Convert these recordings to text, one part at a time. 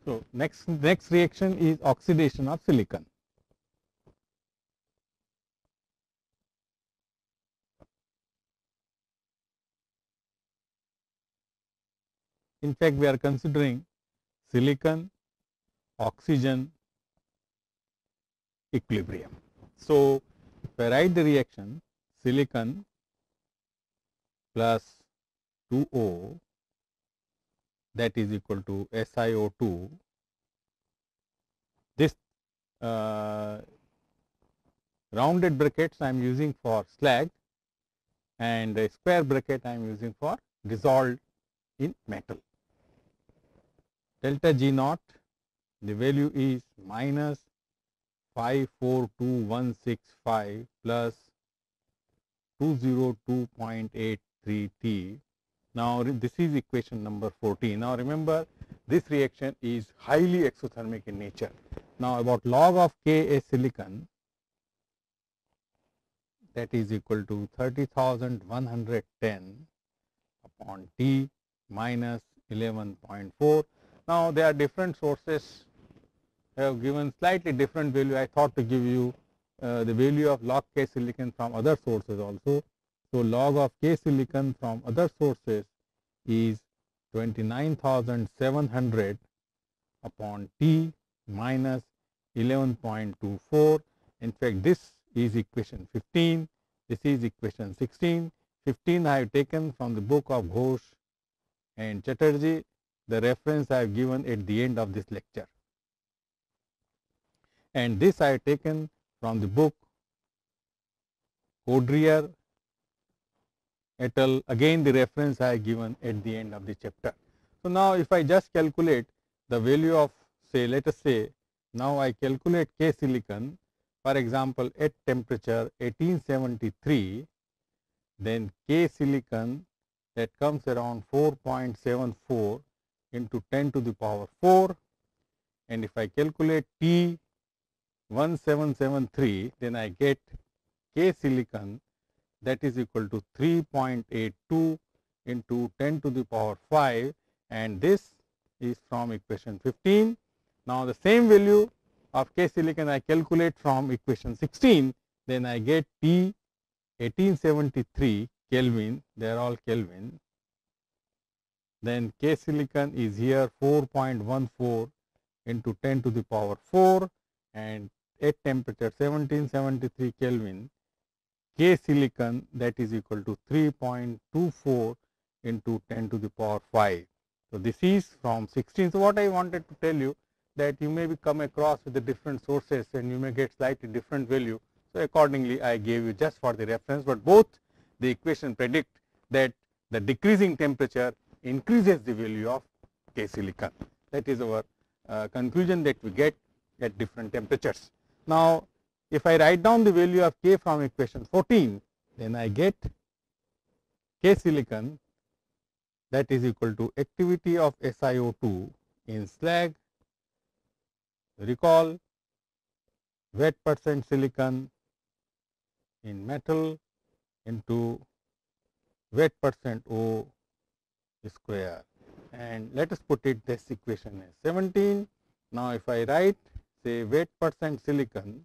So, next reaction is oxidation of silicon. In fact, we are considering silicon oxygen equilibrium. So, if I write the reaction silicon plus 2O, that is equal to SiO2, this rounded brackets I am using for slag and a square bracket I am using for dissolved in metal. Delta G naught, the value is minus 542165 plus 202.83 T. Now, this is equation number 14. Now, remember this reaction is highly exothermic in nature. Now, about log of Ka silicon, that is equal to 30,110 upon T minus 11.4. Now, there are different sources have given slightly different value. I thought to give you the value of log K silicon from other sources also. So, log of K silicon from other sources is 29,700 upon T minus 11.24. In fact, this is equation 15, this is equation 16. 15 I have taken from the book of Ghosh and Chatterjee, the reference I have given at the end of this lecture. And this I have taken from the book Codrier et al. Again the reference I have given at the end of the chapter. So, now if I just calculate the value of, say, let us say now I calculate K silicon, for example, at temperature 1873, then K silicon that comes around 4.74 into 10 to the power 4, and if I calculate T 1773, then I get K silicon that is equal to 3.82 into 10 to the power 5, and this is from equation 15. Now, the same value of K silicon I calculate from equation 16, then I get T 1873 Kelvin, they are all Kelvin. Then K silicon is here 4.14 into 10 to the power 4, and at temperature 1773 Kelvin, K silicon that is equal to 3.24 into 10 to the power 5. So, this is from 16. So, what I wanted to tell you that you may be come across with the different sources and you may get slightly different value. So, accordingly I gave you just for the reference, but both the equation predict that the decreasing temperature increases the value of K silicon. That is our conclusion that we get at different temperatures. Now, if I write down the value of K from equation 14, then I get K silicon that is equal to activity of SiO2 in slag. Recall wet percent silicon in metal into wet percent O square, and let us put it this equation as 17. Now, if I write, say, wet percent silicon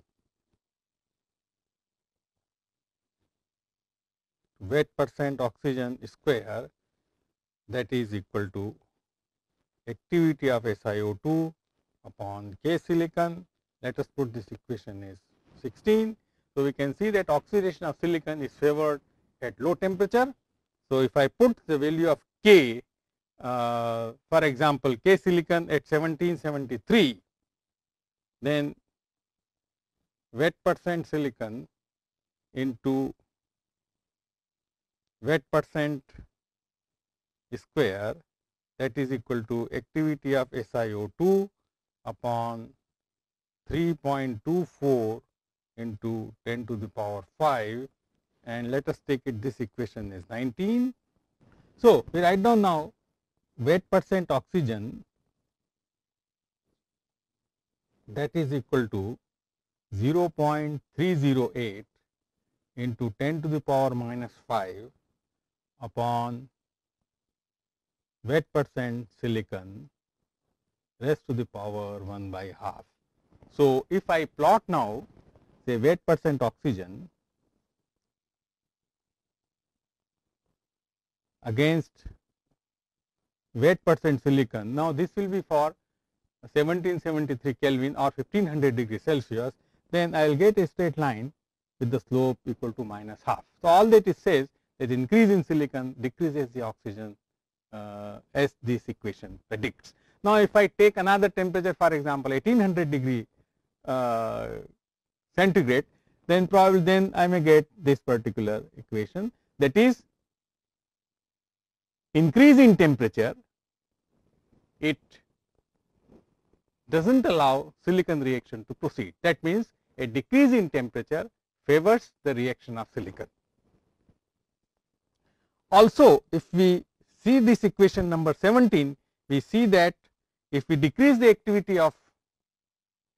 wet percent oxygen square, that is equal to activity of SiO2 upon K silicon. Let us put this equation as 16. So, we can see that oxidation of silicon is favored at low temperature. So, if I put the value of K, for example, K silicon at 1773, then wet percent silicon into wet percent square, that is equal to activity of SiO2 upon 3.24 into 10 to the power 5, and let us take it this equation is 19. So, we write down now wet percent oxygen, that is equal to 0.308 into 10 to the power minus 5 upon wet percent silicon, raised to the power 1 by half. So, if I plot now say weight percent oxygen against weight percent silicon, now this will be for 1773 Kelvin or 1500 degree Celsius, then I will get a straight line with the slope equal to minus half. So, all that it says that increase in silicon decreases the oxygen as this equation predicts. Now, if I take another temperature, for example 1800 degree centigrade, then probably then I may get this particular equation, that is increase in temperature, it does not allow silicon reaction to proceed. That means, a decrease in temperature favors the reaction of silicon. Also, if we see this equation number 17, we see that if we decrease the activity of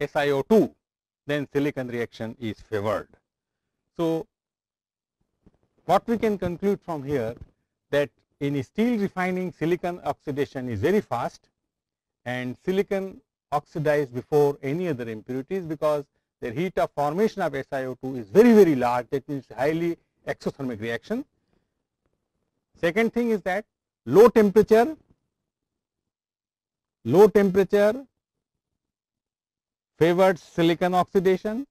SiO2, then silicon reaction is favored. So, what we can conclude from here, that in steel refining, silicon oxidation is very fast and silicon oxidized before any other impurities, because the heat of formation of SiO2 is very large, that means highly exothermic reaction. Second thing is that low temperature favors silicon oxidation,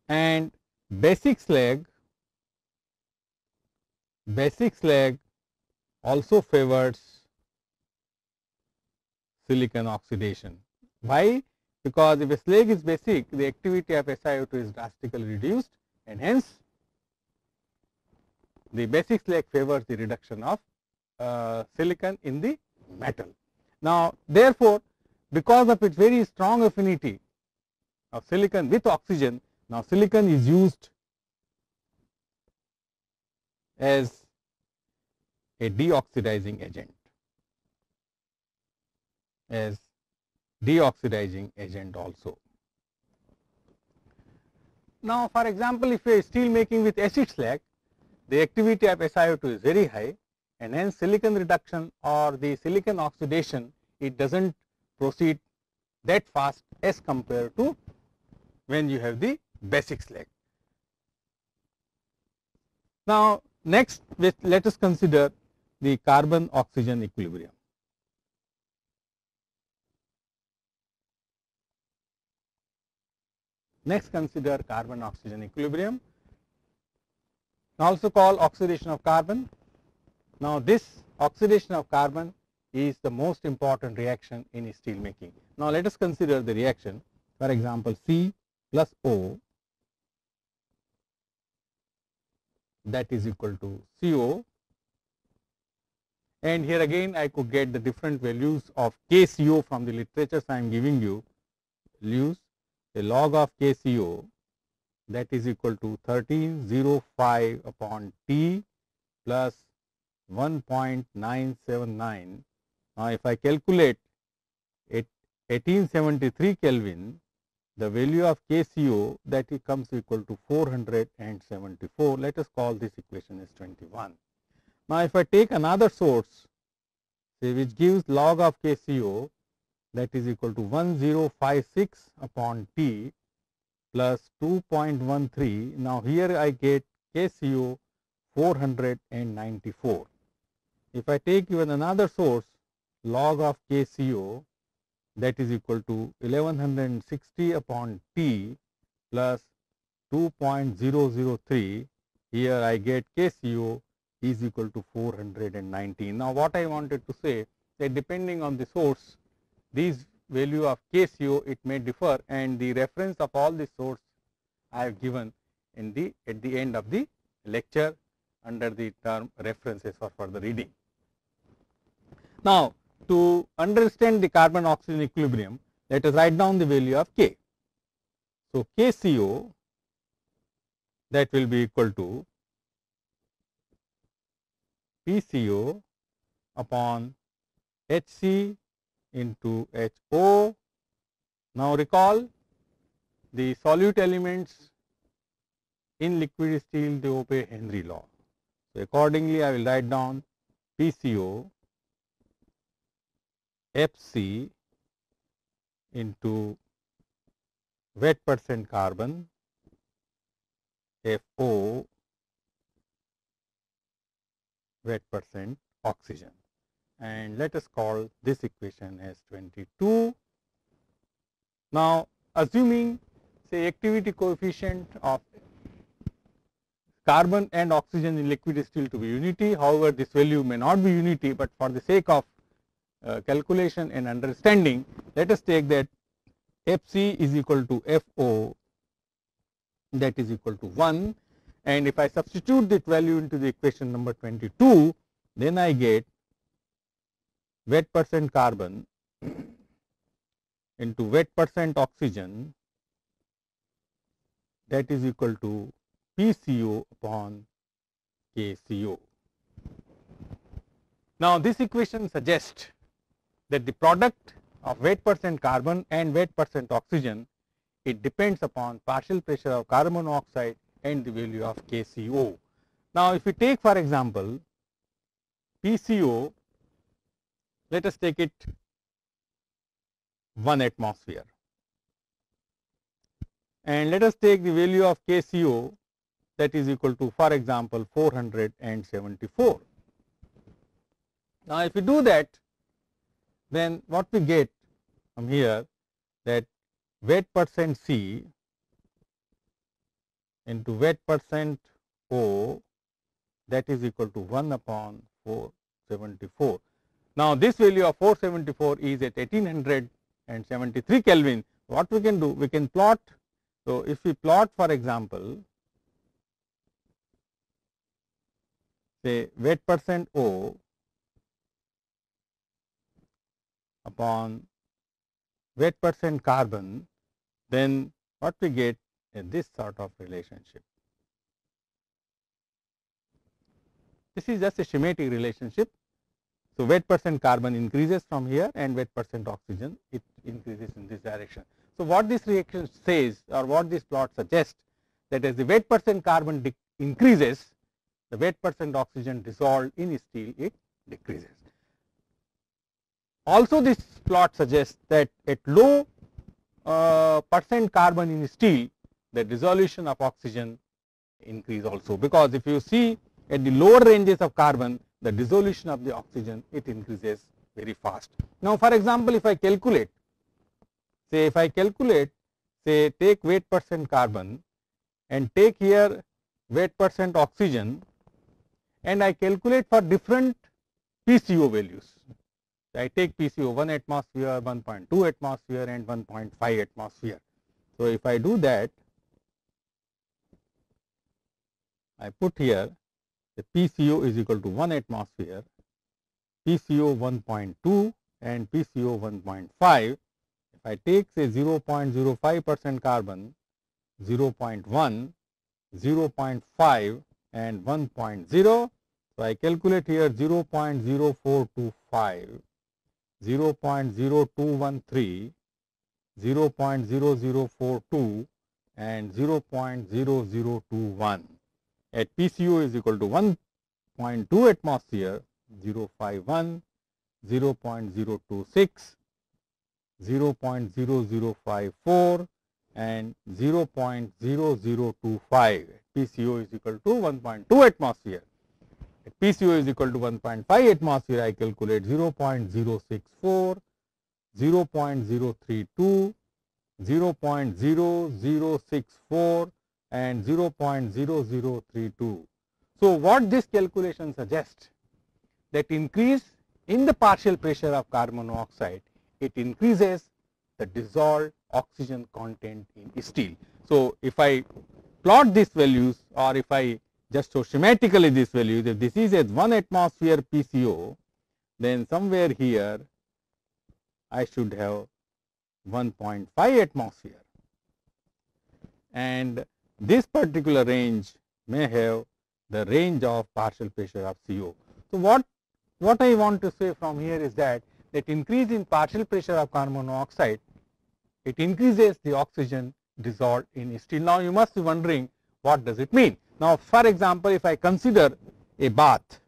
and basic slag also favors silicon oxidation. Why? Because if a slag is basic, the activity of SiO2 is drastically reduced, and hence the basic slag favors the reduction of silicon in the metal. Now, therefore, because of its very strong affinity of silicon with oxygen, now silicon is used as a deoxidizing agent, also. Now, for example, if a steel making with acid slag, the activity of SiO2 is very high, and hence silicon reduction or the silicon oxidation, it does not proceed that fast as compared to when you have the basic slag. Now, next let us consider the carbon oxygen equilibrium. Next, consider carbon oxygen equilibrium, also called oxidation of carbon. Now, this oxidation of carbon is the most important reaction in steel making. Now, let us consider the reaction. For example, C plus O, that is equal to CO, and here again I could get the different values of KCO from the literatures I am giving you. Use a log of KCO, that is equal to 1305 upon T plus 1.979. Now, if I calculate at 1873 Kelvin, the value of KCO, that it comes equal to 474. Let us call this equation as 21. Now, if I take another source, say, which gives log of KCO, that is equal to 1056 upon T plus 2.13. Now, here I get KCO 494. If I take even another source, log of KCO, that is equal to 1160 upon T plus 2.003, here I get KCO is equal to 419. Now, what I wanted to say, that depending on the source, these value of KCO it may differ, and the reference of all the source I have given in the at the end of the lecture under the term references for further reading. Now, to understand the carbon oxygen equilibrium, let us write down the value of K. So, KCO, that will be equal to PCO upon HC into HO. Now, recall the solute elements in liquid steel, they obey Henry law. So, accordingly, I will write down PCO FC into wet percent carbon FO wet percent oxygen, and let us call this equation as 22. Now, assuming say activity coefficient of carbon and oxygen in liquid still to be unity, however, this value may not be unity, but for the sake of calculation and understanding, let us take that Fc is equal to Fo, that is equal to 1, and if I substitute that value into the equation number 22, then I get wet percent carbon into wet percent oxygen, that is equal to PCO upon KCO. Now, this equation suggests that the product of wet percent carbon and wet percent oxygen, it depends upon partial pressure of carbon monoxide and the value of KCO. Now, if we take for example PCO, let us take it 1 atmosphere, and let us take the value of KCO, that is equal to for example 474. Now, if we do that, then what we get from here, that wet percent C into wet percent O, that is equal to 1 upon 474. Now, this value of 474 is at 1873 Kelvin. What we can do? We can plot. So, if we plot for example say wet percent O upon wet percent carbon, then what we get is this sort of relationship. This is just a schematic relationship. So, wet percent carbon increases from here and wet percent oxygen, it increases in this direction. So, what this reaction says, or what this plot suggests, that as the wet percent carbon increases, the wet percent oxygen dissolved in steel, it decreases. Also, this plot suggests that at low percent carbon in steel, the dissolution of oxygen increase also, because if you see at the lower ranges of carbon, the dissolution of the oxygen, it increases very fast. Now, for example, if I calculate, say take wet percent carbon and take here wet percent oxygen, and I calculate for different PCO values. I take PCO 1 atmosphere, 1.2 atmosphere and 1.5 atmosphere. So, if I do that, I put here the PCO is equal to 1 atmosphere, PCO 1.2 and PCO 1.5. If I take say 0.05% carbon, 0.1, 0.5 and 1.0. So, I calculate here 0.0425, 0.0213, 0.0042 and 0.0021. At PCO is equal to 1.2 atmosphere, 0.51, 0.026, 0.0054 and 0.0025. PCO is equal to 1.2 atmosphere. At PCO is equal to 1.5 atmosphere, I calculate 0.064, 0.032, 0.0064 and 0.0032. So, what this calculation suggests, that increase in the partial pressure of carbon monoxide, it increases the dissolved oxygen content in steel. So, if I plot these values, or if I just show schematically this value, if this is as 1 atmosphere PCO, then somewhere here I should have 1.5 atmosphere, and this particular range may have the range of partial pressure of CO. So, what I want to say from here is that increase in partial pressure of carbon monoxide, it increases the oxygen dissolved in steel. Now, you must be wondering what does it mean. Now, for example, if I consider a bath,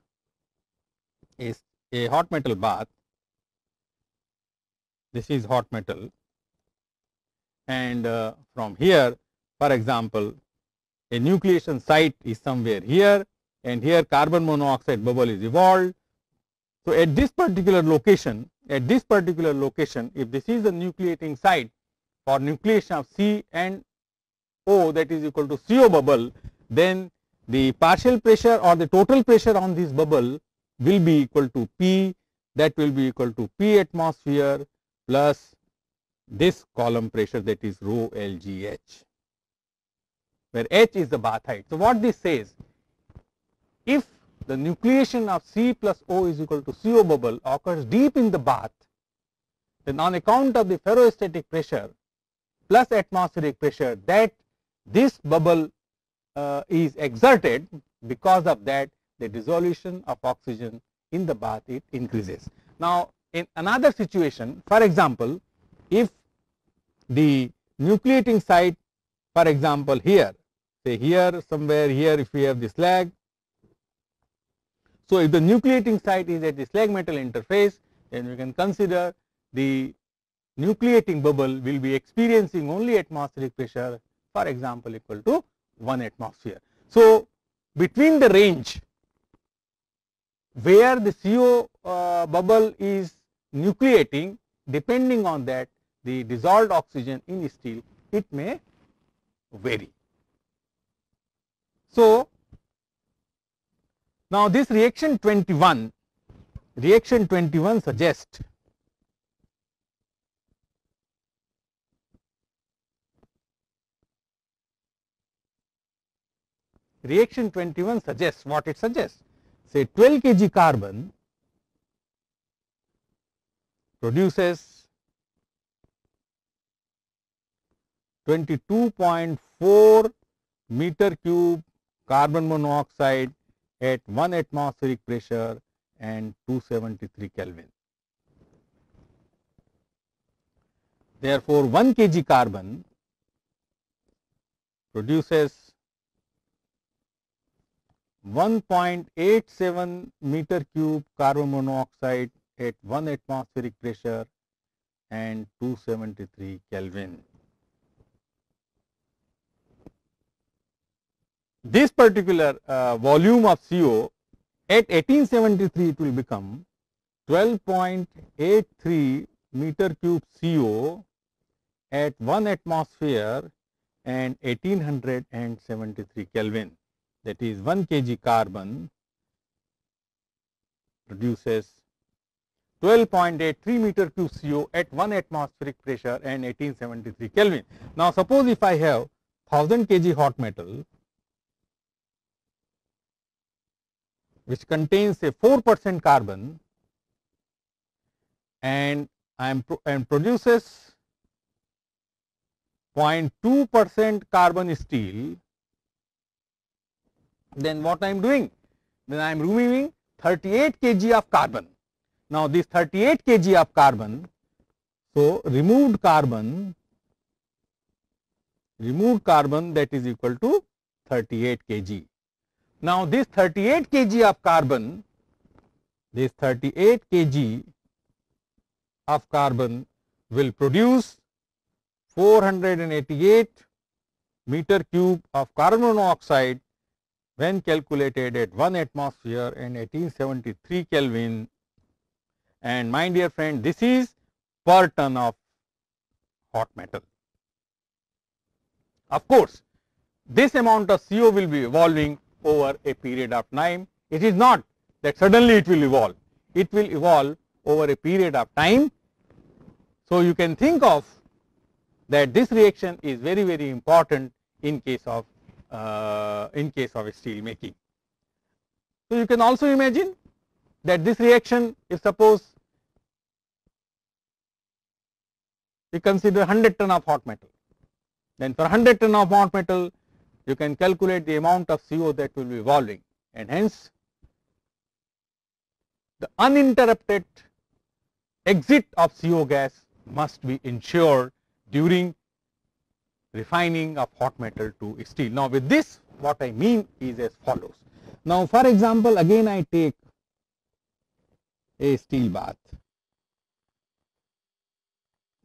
is a hot metal bath. This is hot metal, and from here, for example, a nucleation site is somewhere here, and here carbon monoxide bubble is evolved. So, at this particular location, if this is the nucleating site for nucleation of C and O, that is equal to CO bubble, then the partial pressure or the total pressure on this bubble will be equal to P, that will be equal to P atmosphere plus this column pressure, that is rho LGH, where H is the bath height. So, what this says, if the nucleation of C plus O is equal to CO bubble occurs deep in the bath, then on account of the ferrostatic pressure plus atmospheric pressure that this bubble is exerted, because of that the dissolution of oxygen in the bath, it increases. Now, in another situation, for example, if the nucleating site, for example, here, say here somewhere here, if we have the slag. So, if the nucleating site is at the slag metal interface, then we can consider the nucleating bubble will be experiencing only atmospheric pressure, for example, equal to 1 atmosphere. So, between the range where the CO bubble is nucleating, depending on that the dissolved oxygen in steel, it may vary. So, now this reaction 21 suggests what it suggests. Say 12 kg carbon produces 22.4 meter cube carbon monoxide at 1 atmospheric pressure and 273 Kelvin. Therefore, 1 kg carbon produces 1.87 meter cube carbon monoxide at 1 atmospheric pressure and 273 Kelvin. This particular volume of CO at 1873, it will become 12.83 meter cube CO at 1 atmosphere and 1873 Kelvin. That is 1 kg carbon produces 12.83 meter cube CO at 1 atmospheric pressure and 1873 Kelvin. Now, suppose if I have 1000 kg hot metal which contains a 4% carbon and produces 0.2% carbon steel, then what I am doing? Then I am removing 38 kg of carbon. Now, this 38 kg of carbon, so removed carbon that is equal to 38 kg. Now, this 38 kg of carbon, will produce 488 meter cube of carbon monoxide when calculated at 1 atmosphere and 1873 Kelvin. And my dear friend, this is per ton of hot metal. Of course, this amount of CO will be evolving over a period of time. It is not that suddenly it will evolve. It will evolve over a period of time. So, you can think of that this reaction is very, very important in case of steel making. So, you can also imagine that this reaction, if suppose we consider 100 ton of hot metal, then for 100 ton of hot metal you can calculate the amount of CO that will be evolving, and hence the uninterrupted exit of CO gas must be ensured during refining of hot metal to steel. Now, with this what I mean is as follows. Now, for example, again I take a steel bath.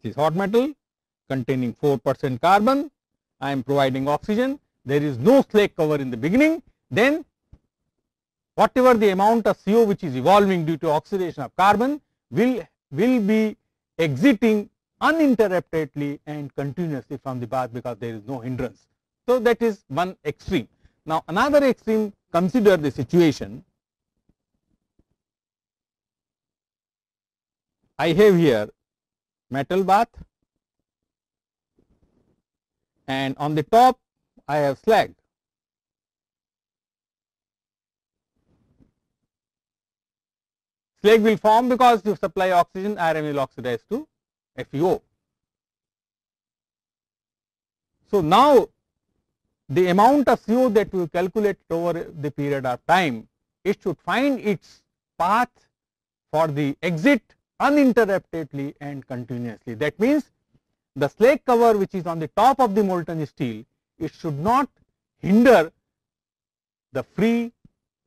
This is hot metal containing 4% carbon. I am providing oxygen. There is no slag cover in the beginning. Then whatever the amount of CO which is evolving due to oxidation of carbon will be exiting uninterruptedly and continuously from the bath, because there is no hindrance. So, that is one extreme. Now, another extreme, consider the situation. I have here metal bath, and on the top I have slag. Slag will form because you supply oxygen, iron will oxidize to FeO. So, now the amount of CO that we calculate over the period of time, it should find its path for the exit uninterruptedly and continuously. That means, the slag cover which is on the top of the molten steel, it should not hinder the free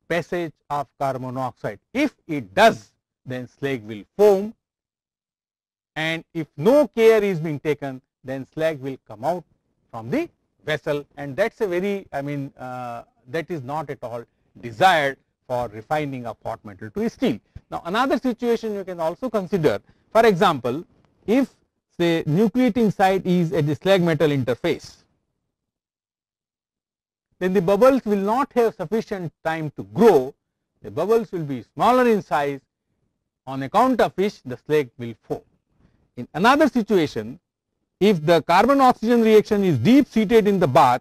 passage of carbon monoxide. If it does, then slag will foam, and if no care is being taken, then slag will come out from the vessel, and that is a very, that is not at all desired for refining of hot metal to steel. Now, another situation you can also consider, for example, if say nucleating site is at the slag metal interface, then the bubbles will not have sufficient time to grow. The bubbles will be smaller in size, on account of which the slag will foam. In another situation, if the carbon oxygen reaction is deep seated in the bath,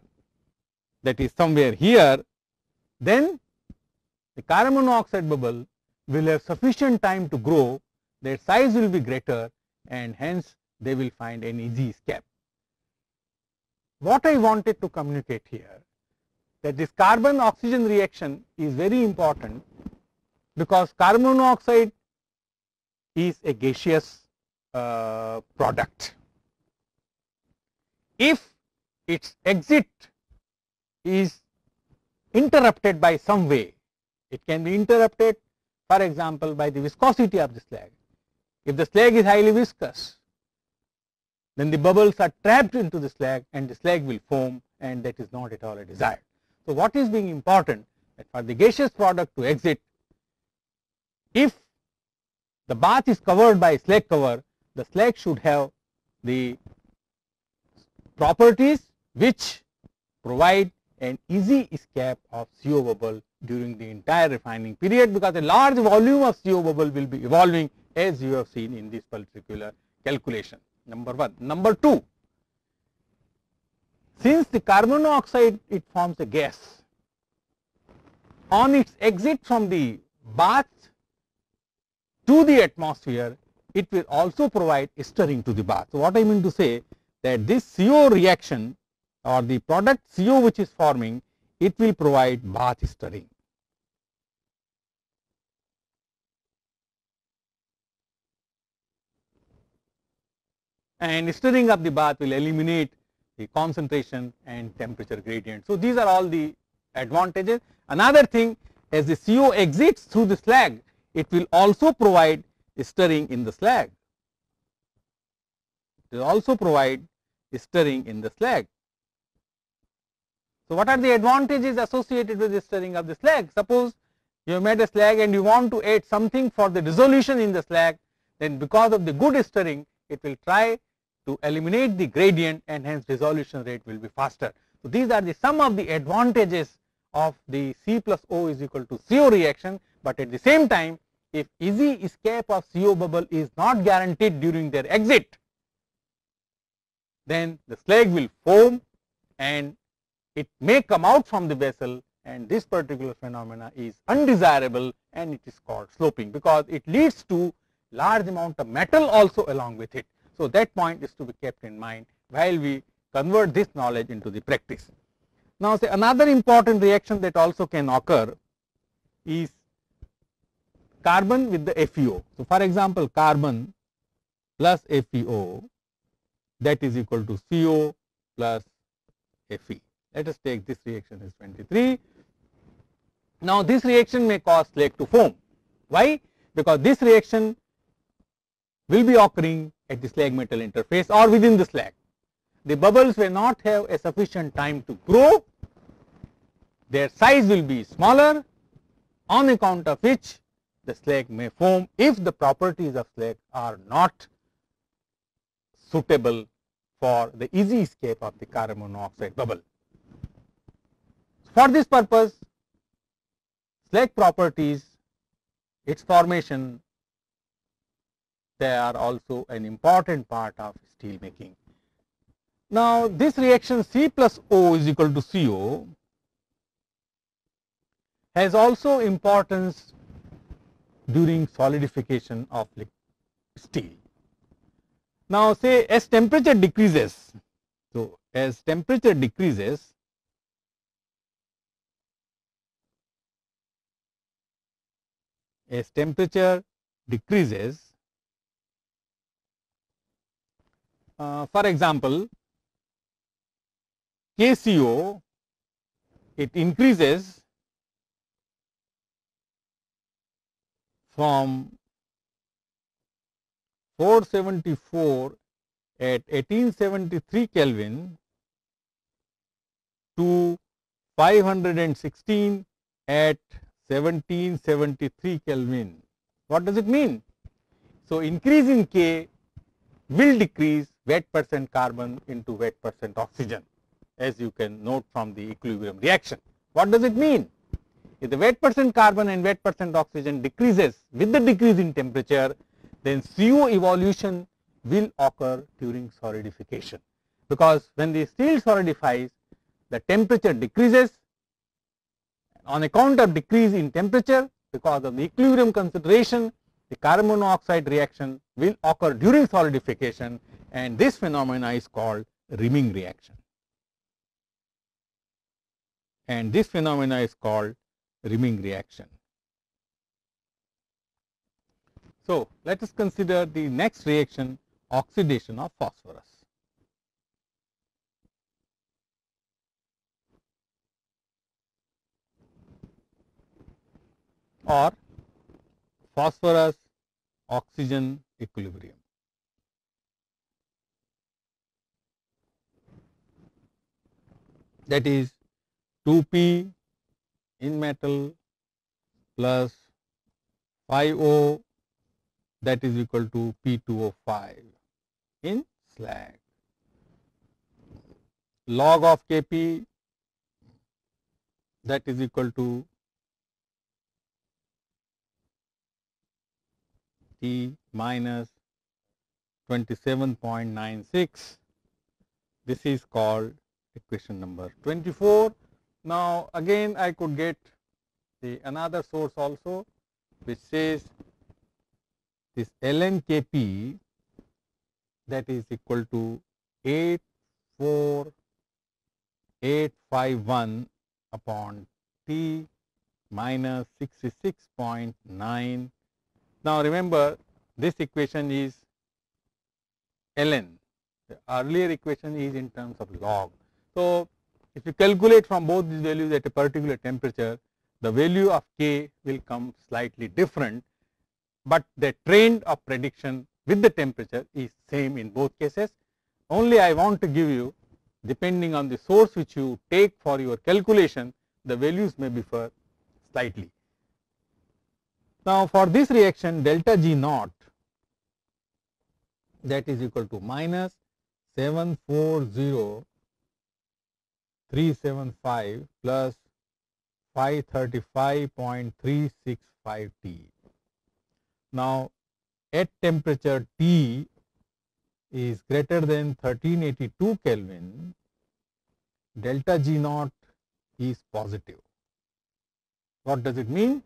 that is somewhere here, then the carbon monoxide bubble will have sufficient time to grow, their size will be greater, and hence they will find an easy escape. What I wanted to communicate here, that this carbon oxygen reaction is very important, because carbon monoxide is a gaseous product. If its exit is interrupted by some way, it can be interrupted, for example, by the viscosity of the slag. If the slag is highly viscous, then the bubbles are trapped into the slag and the slag will foam, and that is not at all a desired. So, what is being important, that for the gaseous product to exit, if the bath is covered by slag cover, the slag should have the properties which provide an easy escape of CO bubble during the entire refining period, because a large volume of CO bubble will be evolving, as you have seen in this particular calculation. Number one. Number two, since the carbon monoxide, it forms a gas, on its exit from the bath to the atmosphere, it will also provide stirring to the bath. So, what I mean to say, that this CO reaction or the product CO which is forming, it will provide bath stirring. And stirring of the bath will eliminate the concentration and temperature gradient. So, these are all the advantages. Another thing, as the CO exits through the slag, it will also provide stirring in the slag. It will also provide stirring in the slag. So, what are the advantages associated with the stirring of the slag? Suppose you have made a slag and you want to add something for the dissolution in the slag, then because of the good stirring, it will try to eliminate the gradient, and hence dissolution rate will be faster. So, these are the some of the advantages of the C plus O is equal to CO reaction, but at the same time, if easy escape of CO bubble is not guaranteed during their exit, then the slag will foam and it may come out from the vessel, and this particular phenomena is undesirable and it is called sloping, because it leads to large amount of metal also along with it. So, that point is to be kept in mind while we convert this knowledge into the practice. Now, say another important reaction that also can occur is carbon with the FeO. So, for example, carbon plus FeO, that is equal to CO plus Fe. Let us take this reaction as 23. Now, this reaction may cause slag to foam. Why? Because this reaction will be occurring at the slag metal interface or within the slag. The bubbles will not have a sufficient time to grow, their size will be smaller, on account of which the slag may foam if the properties of slag are not suitable for the easy escape of the carbon monoxide bubble. For this purpose, slag properties, its formation, they are also an important part of steel making. Now, this reaction C plus O is equal to CO has also importance during solidification of steel. Now, say as temperature decreases, so as temperature decreases, for example, KCO, it increases from 474 at 1873 Kelvin to 516 at 1773 Kelvin. What does it mean? So, increase in K will decrease wet percent carbon into wet percent oxygen, as you can note from the equilibrium reaction. What does it mean? If the wet percent carbon and wet percent oxygen decreases with the decrease in temperature, then CO evolution will occur during solidification, because when the steel solidifies, the temperature decreases. On account of decrease in temperature, because of the equilibrium consideration, the carbon monoxide reaction will occur during solidification, and this phenomena is called rimming reaction. And this phenomena is called rimming reaction. So, let us consider the next reaction, oxidation of phosphorus. Or phosphorus oxygen equilibrium. That is 2P in metal plus 5O, that is equal to P2O5 in slag. Log of Kp, that is equal to T minus 27.96. This is called equation number 24. Now, again I could get another source also, which says this ln Kp, that is equal to 84851 upon T minus 66.9. Now, remember, this equation is ln. The earlier equation is in terms of log. So, if you calculate from both these values at a particular temperature, the value of K will come slightly different, but the trend of prediction with the temperature is same in both cases. Only I want to give you, depending on the source which you take for your calculation, the values may differ slightly. Now, for this reaction, delta G naught, that is equal to minus 740375 plus 535.365 T. Now, at temperature T is greater than 1382 Kelvin, delta G naught is positive. What does it mean?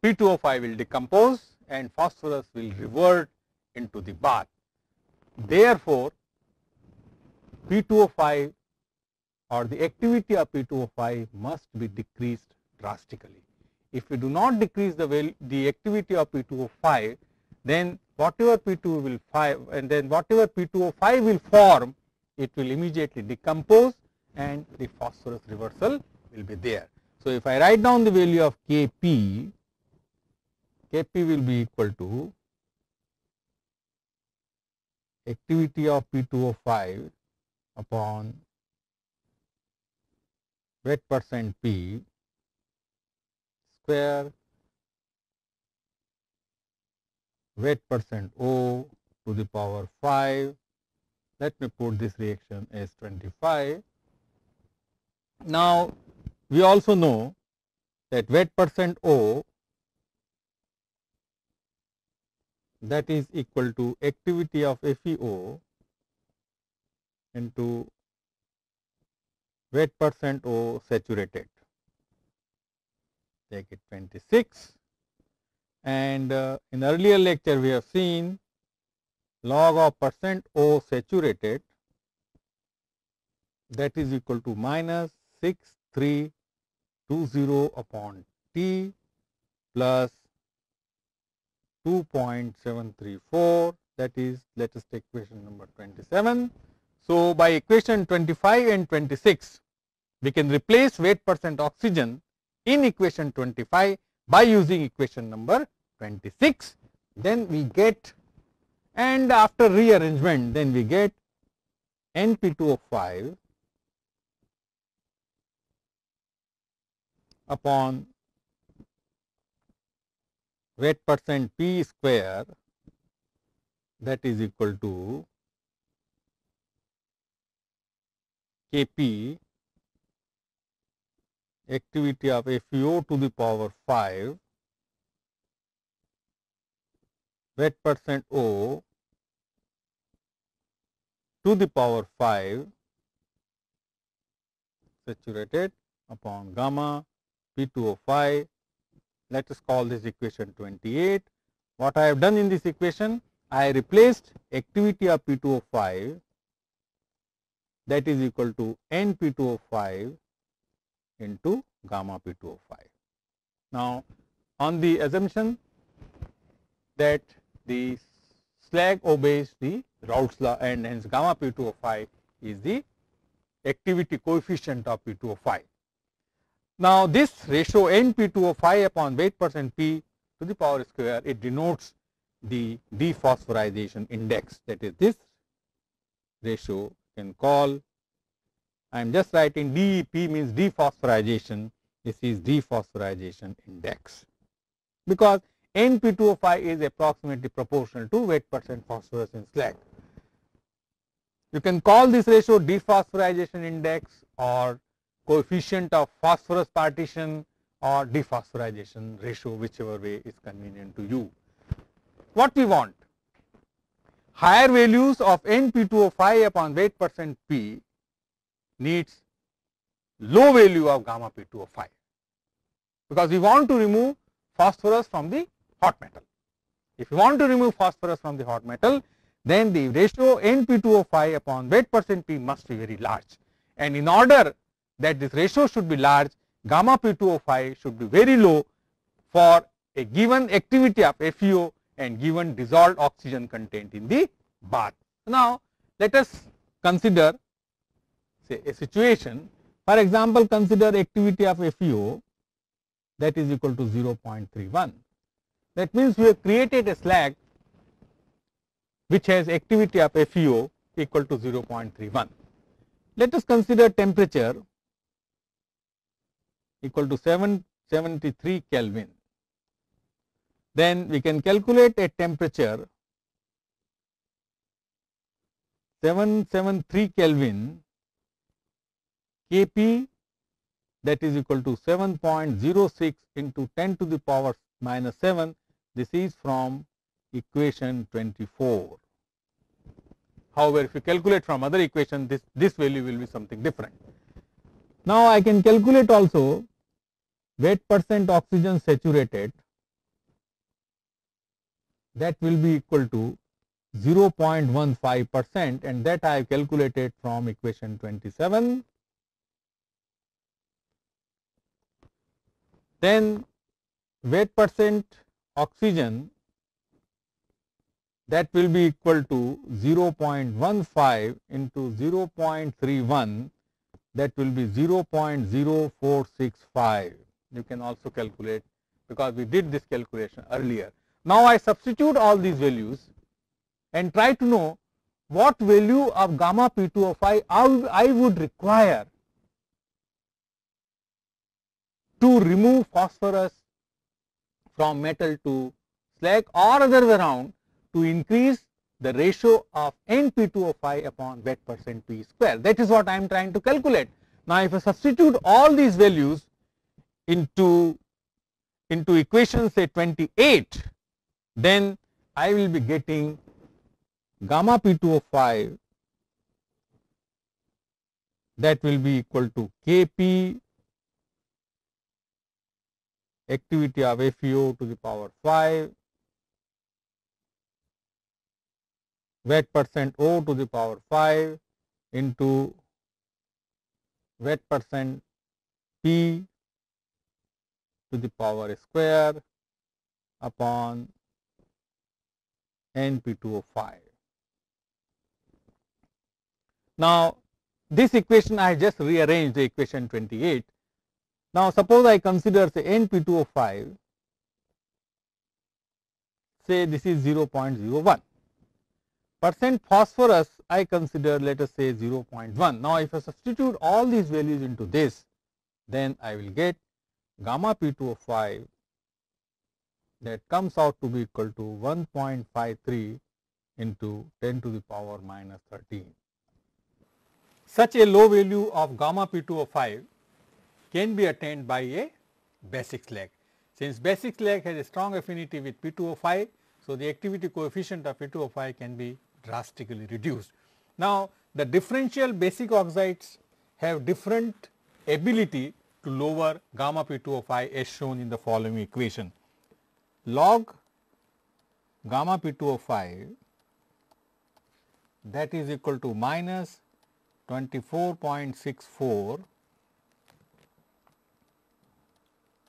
P2O5 will decompose and phosphorus will revert into the bath. Therefore, P2O5 or the activity of P2O5 must be decreased drastically. If we do not decrease the activity of P2O5, then whatever P2O5 will form, it will immediately decompose and the phosphorus reversal will be there. So, if I write down the value of Kp, Kp will be equal to activity of P2O5 upon wet percent P square wet percent O to the power 5. Let me put this reaction as 25. Now, we also know that wet percent O, that is equal to activity of FeO into wet percent O saturated. Take it 26, and in the earlier lecture we have seen log of percent O saturated, that is equal to minus 6320 upon T plus 2.734, that is, let us take equation number 27. So, by equation 25 and 26, we can replace wet percent oxygen in equation 25 by using equation number 26. Then we get, and after rearrangement, then we get Np2O5 upon wet percent P square, that is equal to Kp activity of FeO to the power 5 wet percent O to the power 5 saturated upon gamma P2O5. Let us call this equation 28. What I have done in this equation, I replaced activity of P2O5, that is equal to Np2O5 into gamma P2O5. Now, on the assumption that the slag obeys the Raoult's law, and hence gamma P2O5 is the activity coefficient of P2O5. Now, this ratio Np2O5 upon wet percent P to the power square, it denotes the dephosphorization index, that is, this ratio you can call, I am just writing DEP means dephosphorization, this is dephosphorization index, because Np2O5 is approximately proportional to wet percent phosphorus in slag. You can call this ratio dephosphorization index or coefficient of phosphorus partition or dephosphorization ratio, whichever way is convenient to you. What we want? Higher values of Np2O5 upon wet percent P needs low value of gamma P2O5, because we want to remove phosphorus from the hot metal. If you want to remove phosphorus from the hot metal, then the ratio Np2O5 upon wet percent P must be very large, and in order that this ratio should be large, gamma P2O5 should be very low for a given activity of FeO and given dissolved oxygen content in the bath. Now, let us consider, say, a situation. For example, consider activity of FeO that is equal to 0.31. That means we have created a slag which has activity of FeO equal to 0.31. Let us consider temperature equal to 773 Kelvin. Then we can calculate a temperature 773 Kelvin Kp, that is equal to 7.06 into 10 to the power minus 7. This is from equation 24. However, if you calculate from other equation, this value will be something different. Now, I can calculate also wet percent oxygen saturated, that will be equal to 0.15%, and that I have calculated from equation 27. Then wet percent oxygen, that will be equal to 0.15 into 0.31, that will be 0.0465. You can also calculate because we did this calculation earlier. Now I substitute all these values and try to know what value of gamma P2O5 I would require to remove phosphorus from metal to slag, or other way around to increase the ratio of Np2O5 upon wet percent P square. That is what I am trying to calculate. Now if I substitute all these values into equation say 28, then I will be getting gamma P2O5 that will be equal to Kp activity of FeO to the power 5 wet percent O to the power 5 into wet percent P to the power square upon Np2O5. Now this equation I just rearranged the equation 28. Now suppose I consider say Np2O5, say this is 0.01. Percent phosphorus I consider let us say 0.1. Now if I substitute all these values into this, then I will get gamma P2O5 that comes out to be equal to 1.53 into 10 to the power minus 13. Such a low value of gamma P2O5 can be attained by a basic slag. Since basic slag has a strong affinity with P2O5, so the activity coefficient of P2O5 can be drastically reduced. Now the differential basic oxides have different ability to lower gamma P2O5 as shown in the following equation. Log gamma P2O5 that is equal to minus 24.64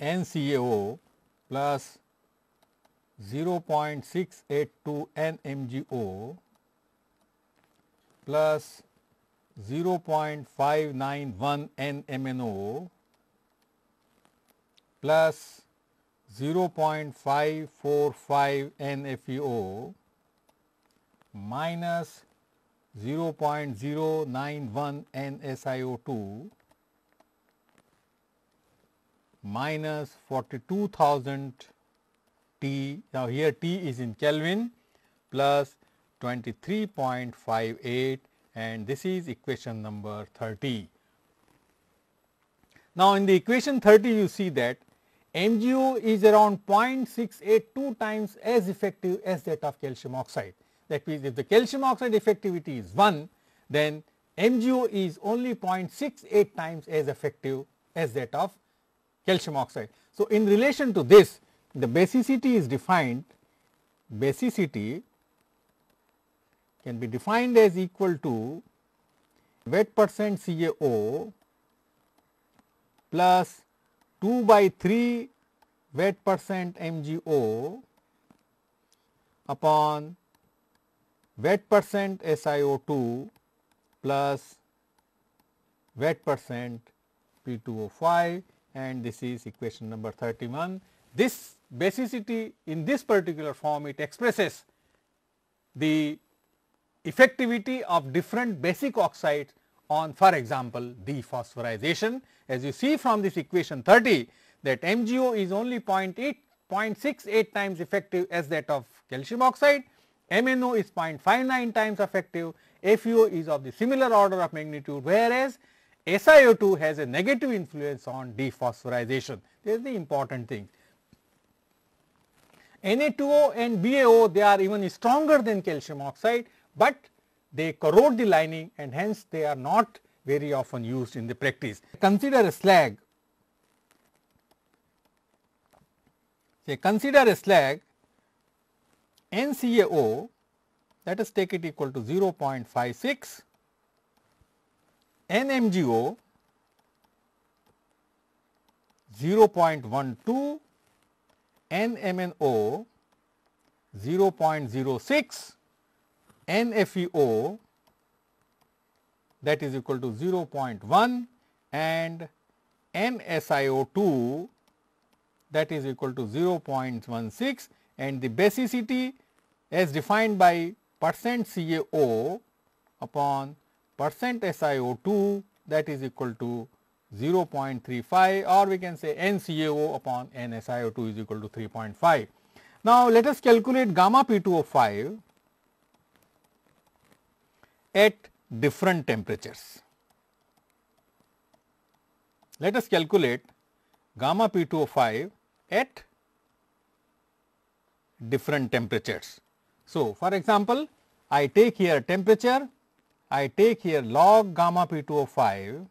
NCaO plus 0.682 NMgO plus 0.591 NMNO plus 0.545 NFeO minus 0.091 NSiO2 minus 42,000 T, now here T is in Kelvin, plus 23.58, and this is equation number 30. Now in the equation 30 you see that MgO is around 0.682 times as effective as that of calcium oxide. That means if the calcium oxide effectivity is 1, then MgO is only 0.68 times as effective as that of calcium oxide. So in relation to this, the basicity is defined, basicity can be defined as equal to wet percent CaO plus 2 by 3 wet percent MgO upon wet percent SiO2 plus wet percent P2O5, and this is equation number 31. This basicity in this particular form, it expresses the effectivity of different basic oxides on, for example, dephosphorization. As you see from this equation 30, that MgO is only 0.68 times effective as that of calcium oxide, MnO is 0.59 times effective, FeO is of the similar order of magnitude, whereas SiO2 has a negative influence on dephosphorization. This is the important thing. Na2O and BaO, they are even stronger than calcium oxide, but they corrode the lining and hence they are not very often used in the practice. Consider a slag. Say consider a slag NCaO, let us take it equal to 0.56, NMgO 0.12, NMNO 0.06, NFeO that is equal to 0.1, and NSiO2 that is equal to 0.16, and the basicity as defined by percent CaO upon percent SiO2 that is equal to 0.35, or we can say NCaO upon NSiO2 is equal to 3.5. Now, let us calculate gamma P2O5 at different temperatures. Let us calculate gamma P2O5 at different temperatures. So, for example, I take here temperature, I take here log gamma P2O5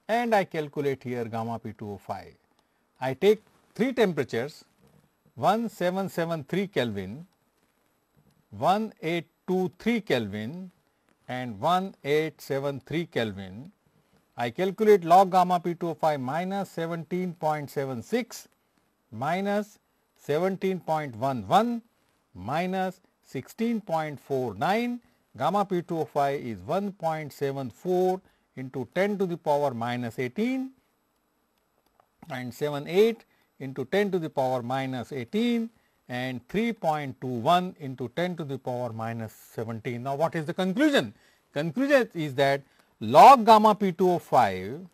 and I calculate here gamma P2O5. I take 3 temperatures 1773 Kelvin, 1823 Kelvin and 1873 Kelvin. I calculate log gamma P2O5 minus 17.76 minus 17.11 minus 16.49. Gamma P2O5 is 1.74 into 10 to the power minus 18 and 78 into 10 to the power minus 18 and 3.21 into 10 to the power minus 17. Now, what is the conclusion? Conclusion is that log gamma P2O5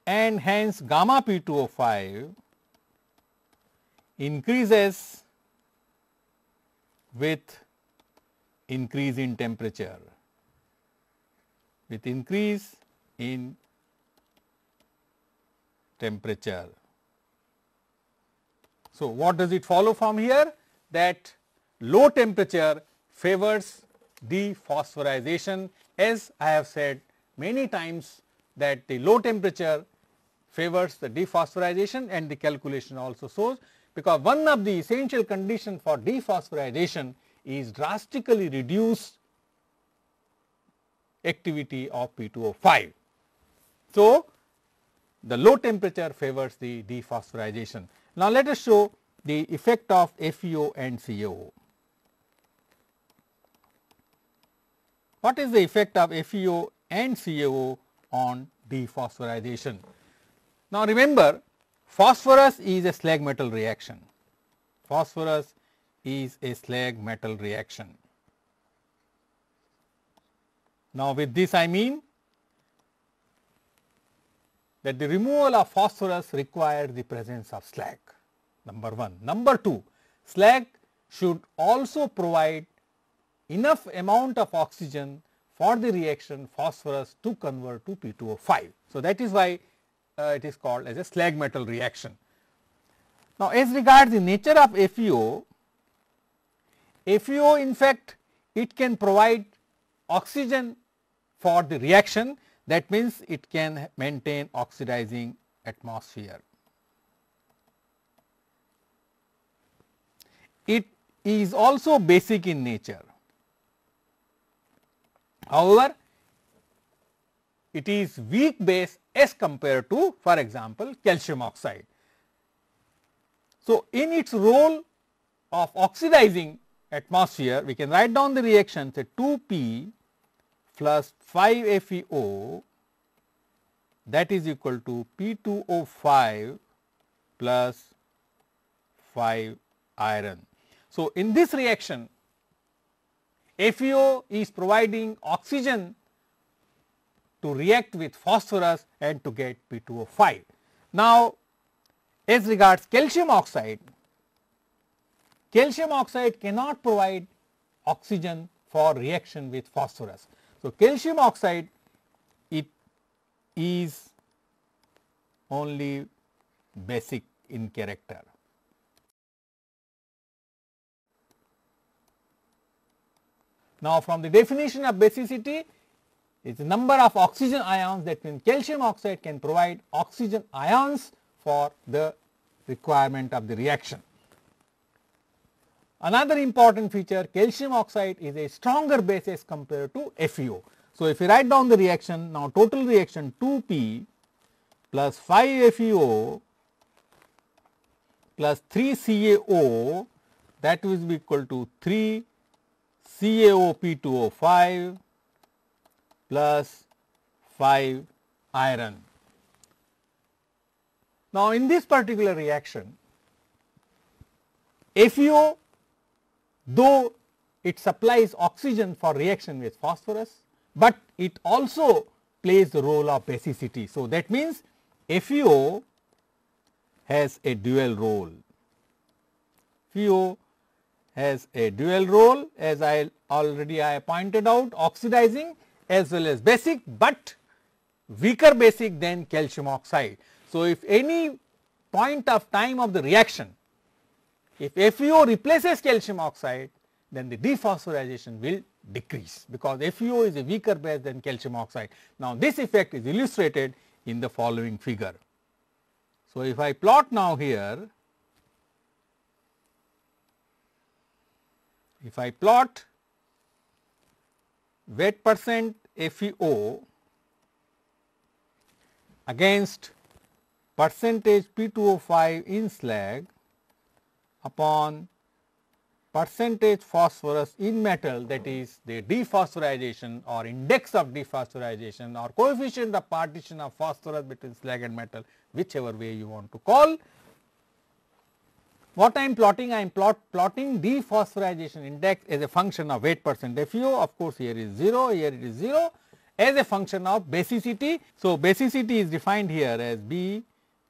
and hence gamma P2O5 increases with increase in temperature, with increase in temperature. So, what does it follow from here? That low temperature favors dephosphorization, as I have said many times that the low temperature favors the dephosphorization, and the calculation also shows, because one of the essential conditions for dephosphorization is drastically reduced activity of P2O5. So, the low temperature favors the dephosphorization. Now, let us show the effect of FeO and CaO. What is the effect of FeO and CaO on dephosphorization? Now, remember, phosphorus is a slag metal reaction. Phosphorus is a slag metal reaction. Now, with this I mean that the removal of phosphorus requires the presence of slag, number 1. Number 2, slag should also provide enough amount of oxygen for the reaction phosphorus to convert to P2O5. So, that is why it is called as a slag metal reaction. Now, as regards the nature of FeO, FeO in fact it can provide oxygen for the reaction, that means it can maintain oxidizing atmosphere. It is also basic in nature. However, it is weak base as compared to, for example, calcium oxide. So, in its role of oxidizing atmosphere, we can write down the reaction, say 2P plus 5FeO that is equal to P2O5 plus 5 iron. So, in this reaction FeO is providing oxygen to react with phosphorus and to get P2O5. Now, as regards calcium oxide cannot provide oxygen for reaction with phosphorus. So, calcium oxide it is only basic in character. Now, from the definition of basicity, it is the number of oxygen ions, that means calcium oxide can provide oxygen ions for the requirement of the reaction. Another important feature, calcium oxide is a stronger base as compared to FeO. So, if you write down the reaction, now total reaction 2P plus 5FeO plus 3CaO, that will be equal to 3CaO P2O5 plus 5 iron. Now, in this particular reaction, FeO, though it supplies oxygen for reaction with phosphorus, but it also plays the role of basicity. So, that means FeO has a dual role. FeO has a dual role, as I pointed out, oxidizing as well as basic, but weaker basic than calcium oxide. So, if any point of time of the reaction, if FeO replaces calcium oxide, then the dephosphorylation will decrease, because FeO is a weaker base than calcium oxide. Now, this effect is illustrated in the following figure. So, if I plot now here, if I plot wet percent FeO against percentage P2O5 in slag upon percentage phosphorus in metal, that is the dephosphorylation or index of dephosphorylation or coefficient of partition of phosphorus between slag and metal, whichever way you want to call. What I am plotting? I am plotting dephosphorylation index as a function of weight percent FeO. Of course, here is 0, here it is 0, as a function of basicity. So, basicity is defined here as B,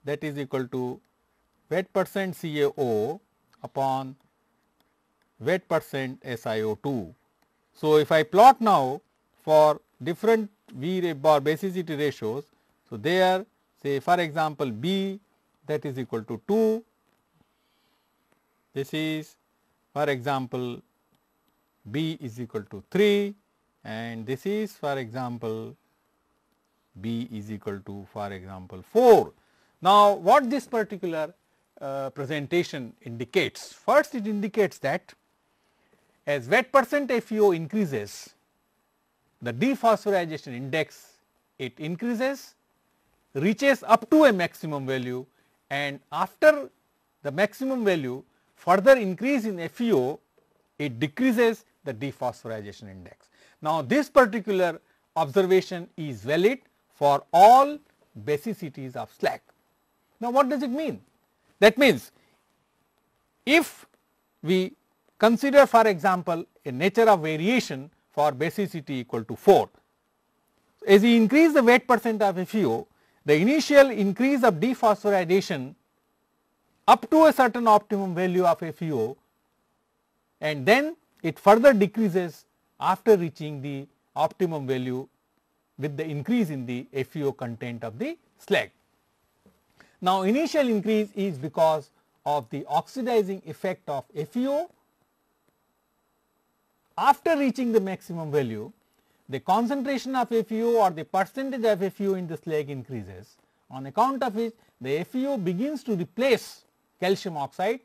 that is equal to weight percent CaO upon weight percent SiO2. So, if I plot now for different V bar basicity ratios, so there, say for example, B, that is equal to 2, this is for example B is equal to 3, and this is for example B is equal to for example 4. Now, what this particular presentation indicates? First, it indicates that as wet percent FeO increases, the dephosphorylation index, it increases, reaches up to a maximum value, and after the maximum value, further increase in FeO, it decreases the dephosphorylation index. Now, this particular observation is valid for all basicities of slag. Now, what does it mean? That means, if we consider for example, a nature of variation for basicity equal to 4. As we increase the weight percent of FeO, the initial increase of dephosphorylation up to a certain optimum value of FeO, and then it further decreases after reaching the optimum value with the increase in the FeO content of the slag. Now, initial increase is because of the oxidizing effect of FeO. After reaching the maximum value, the concentration of FeO or the percentage of FeO in the slag increases, on account of which the FeO begins to replace calcium oxide,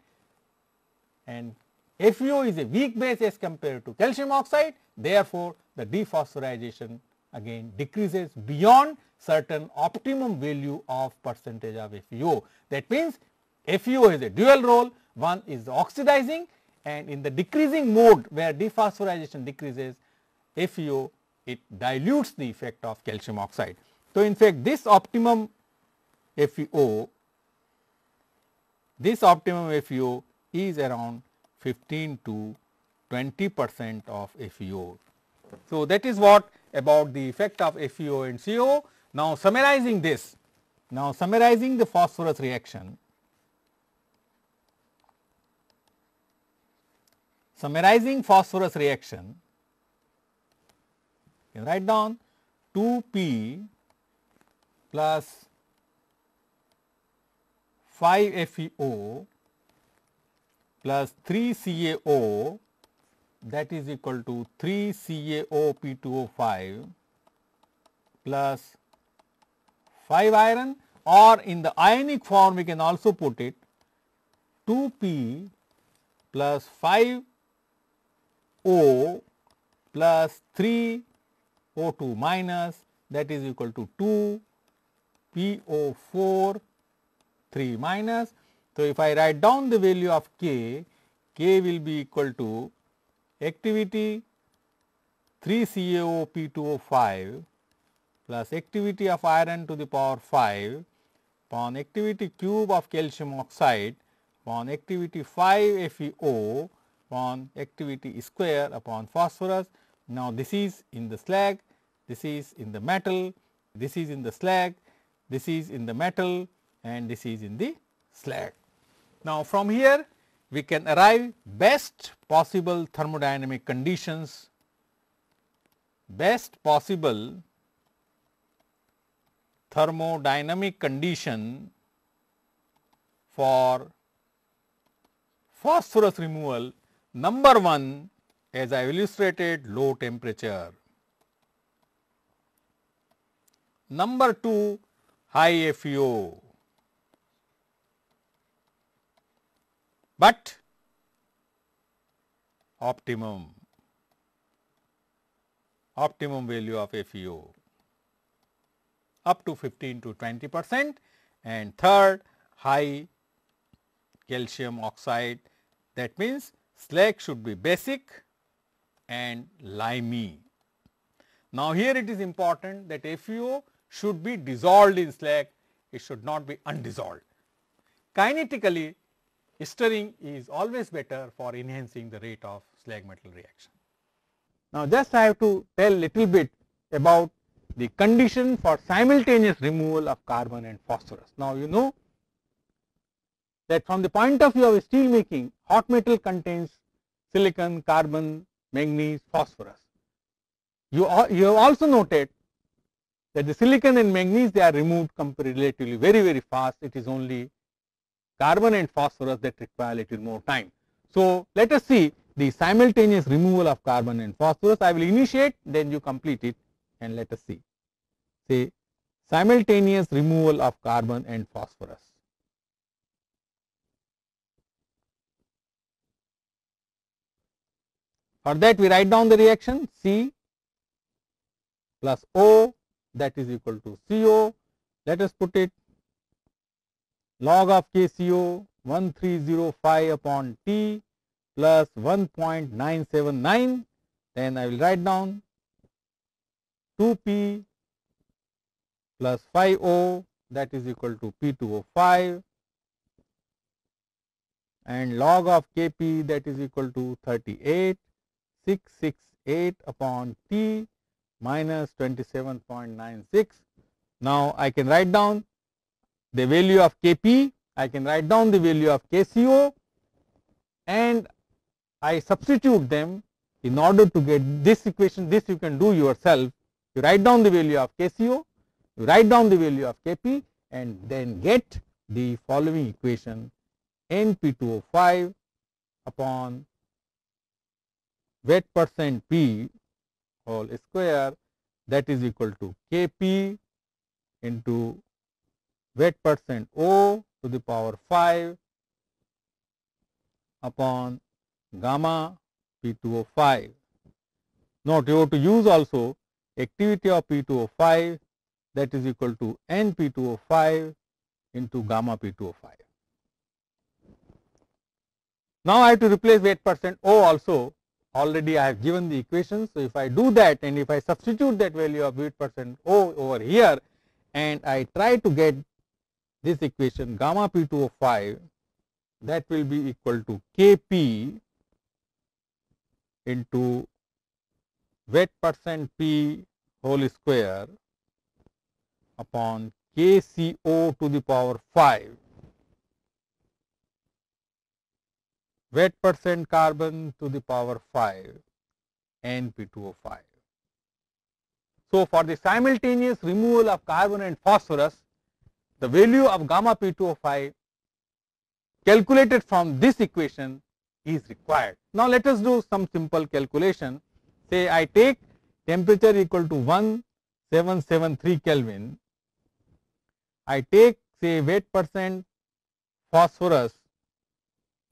and FeO is a weak base as compared to calcium oxide. Therefore, the dephosphorylation again decreases beyond certain optimum value of percentage of FeO. That means, FeO has a dual role, one is oxidizing, and in the decreasing mode where dephosphorylation decreases, FeO, it dilutes the effect of calcium oxide. So, in fact, this optimum FeO is around 15 to 20% of FeO. So, that is what about the effect of FeO and CO. Now, summarizing this, summarizing the phosphorus reaction. Summarizing phosphorus reaction, you can write down 2P plus 5FeO plus 3CaO, that is equal to 3CaOP2O5 plus 5 iron, or in the ionic form we can also put it 2P plus 5O plus 3O2 minus, that is equal to 2PO4 3 minus. So, if I write down the value of K, K will be equal to activity 3CaO P2O5 plus activity of iron to the power 5 upon activity cube of calcium oxide upon activity 5 FeO upon activity square upon phosphorus. Now, this is in the slag, this is in the metal, this is in the slag, this is in the metal, and this is in the slag. Now, from here we can arrive best possible thermodynamic conditions, best possible thermodynamic condition for phosphorus removal. Number 1, as I illustrated, low temperature. Number 2, high FeO. But optimum value of FeO up to 15 to 20%, and third, high calcium oxide. That means slag should be basic and limey. Now, here it is important that FeO should be dissolved in slag, it should not be undissolved. Kinetically, stirring is always better for enhancing the rate of slag metal reaction. Now, just I have to tell little bit about the condition for simultaneous removal of carbon and phosphorus. Now, you know that from the point of view of steel making, hot metal contains silicon, carbon, manganese, phosphorus. You have also noted that the silicon and manganese, they are removed comparatively very fast. It is only carbon and phosphorus that require a little more time. So, let us see the simultaneous removal of carbon and phosphorus. I will initiate, then you complete it, and let us see. Say simultaneous removal of carbon and phosphorus. For that, we write down the reaction C plus O, that is equal to CO. Let us put it log of KCO 1305 upon T plus 1.979. Then I will write down 2P plus 5O, that is equal to P2O5, and log of Kp, that is equal to 38,668 upon T minus 27.96. Now, I can write down the value of Kp, I can write down the value of KCO, and I substitute them in order to get this equation. This you can do yourself. You write down the value of KCO, you write down the value of Kp, and then get the following equation: Np2O5 upon wet percent P whole square, that is equal to Kp into wet percent O to the power 5 upon gamma P2O5. Note, you have to use also activity of P2O5, that is equal to Np2O5 into gamma P2O5. Now, I have to replace wet percent O also. Already I have given the equation. So, if I do that and if I substitute that value of wet percent O over here, and I try to get this equation gamma P2O5, that will be equal to Kp into wet percent P whole square upon KCO to the power 5, wet percent carbon to the power 5 Np2O5. So, for the simultaneous removal of carbon and phosphorus, the value of gamma P2O5 calculated from this equation is required. Now, let us do some simple calculation. Say I take temperature equal to 1773 Kelvin, I take say wet percent phosphorus,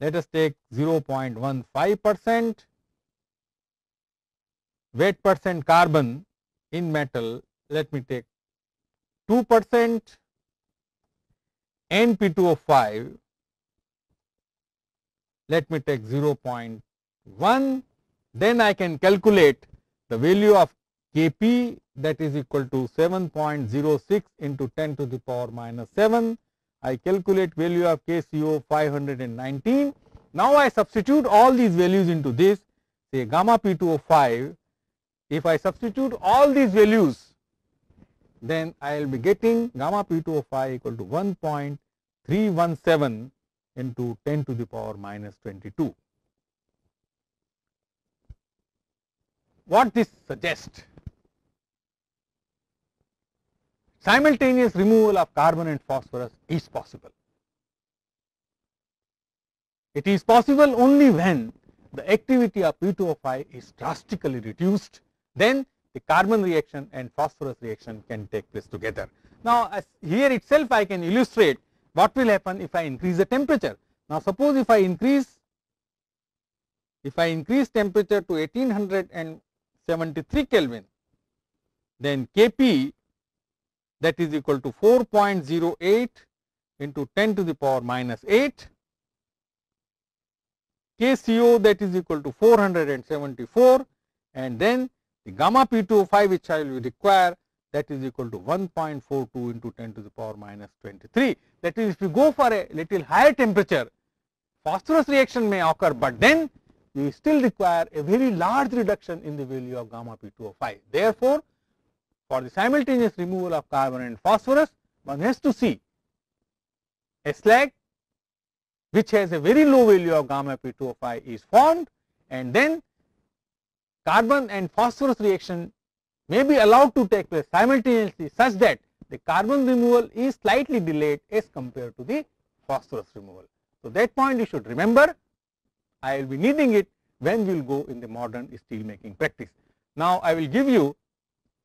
let us take 0.15%, wet percent carbon in metal, let me take 2%, Np2O5, let me take 0.1, then I can calculate the value of Kp, that is equal to 7.06 into 10 to the power minus 7. I calculate value of KCO 519. Now I substitute all these values into this, say gamma P2O5. If I substitute all these values, then I will be getting gamma P2O5 equal to 1.317 into 10 to the power minus 22. What this suggests? Simultaneous removal of carbon and phosphorus is possible. It is possible only when the activity of P2O5 is drastically reduced, then the carbon reaction and phosphorus reaction can take place together. Now, as here itself I can illustrate what will happen if I increase the temperature. Now, suppose if I increase temperature to 1873 Kelvin, then Kp, that is equal to 4.08 into 10 to the power minus 8, KCO, that is equal to 474, and then the gamma P2O5 which I will require, that is equal to 1.42 into 10 to the power minus 23. That is, if you go for a little higher temperature, phosphorus reaction may occur, but then you still require a very large reduction in the value of gamma P2O5. Therefore, for the simultaneous removal of carbon and phosphorus, one has to see a slag which has a very low value of gamma P2O5 is formed, and then carbon and phosphorus reaction may be allowed to take place simultaneously such that the carbon removal is slightly delayed as compared to the phosphorus removal. So, that point you should remember. I will be needing it when we will go in the modern steel making practice. Now, I will give you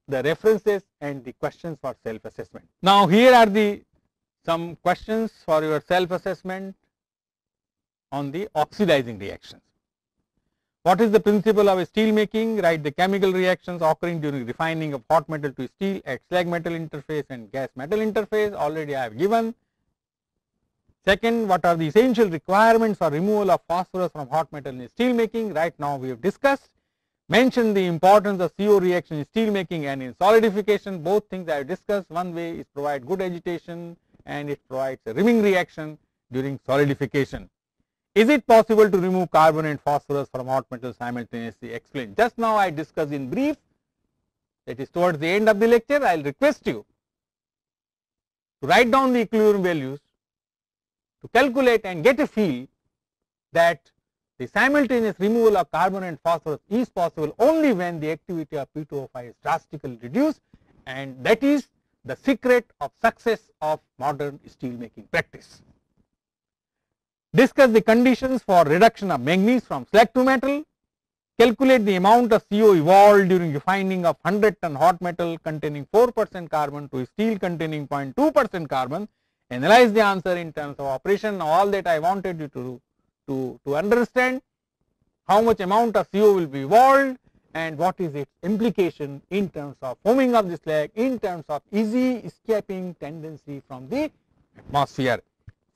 the references and the questions for self assessment. Now, here are some questions for your self assessment on the oxidizing reactions. What is the principle of steel making? Write the chemical reactions occurring during refining of hot metal to steel at slag metal interface and gas metal interface. Already I have given. Second, what are the essential requirements for removal of phosphorus from hot metal in steel making? Right now we have discussed. Mention the importance of CO reaction in steel making and in solidification. Both things I have discussed. One way is provide good agitation and it provides a rimming reaction during solidification. Is it possible to remove carbon and phosphorus from hot metal simultaneously? Explain. Just now I discussed in brief, that is towards the end of the lecture. I will request you to write down the equilibrium values, to calculate and get a feel that the simultaneous removal of carbon and phosphorus is possible only when the activity of P2O5 is drastically reduced, and that is the secret of success of modern steel making practice. Discuss the conditions for reduction of manganese from slag to metal. Calculate the amount of CO evolved during refining of 100 ton hot metal containing 4% carbon to steel containing 0.2% carbon. Analyze the answer in terms of operation. Now, all that I wanted you to understand how much amount of CO will be evolved and what is its implication in terms of foaming of the slag, in terms of easy escaping tendency from the atmosphere.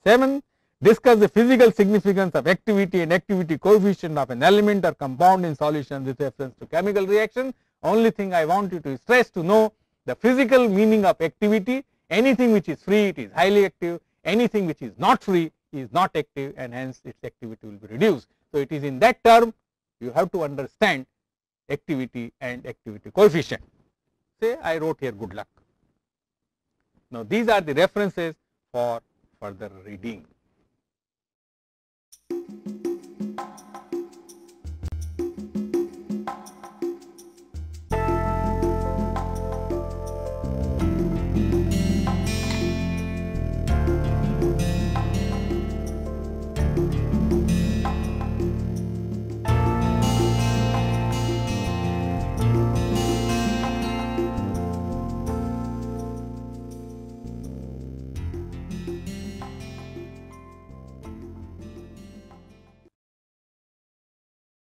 7. Discuss the physical significance of activity and activity coefficient of an element or compound in solution with reference to chemical reaction. Only thing I want you to stress to know the physical meaning of activity. Anything which is free, it is highly active. Anything which is not free is not active, and hence its activity will be reduced. So, it is in that term you have to understand activity and activity coefficient. Say I wrote here good luck. Now, these are the references for further reading.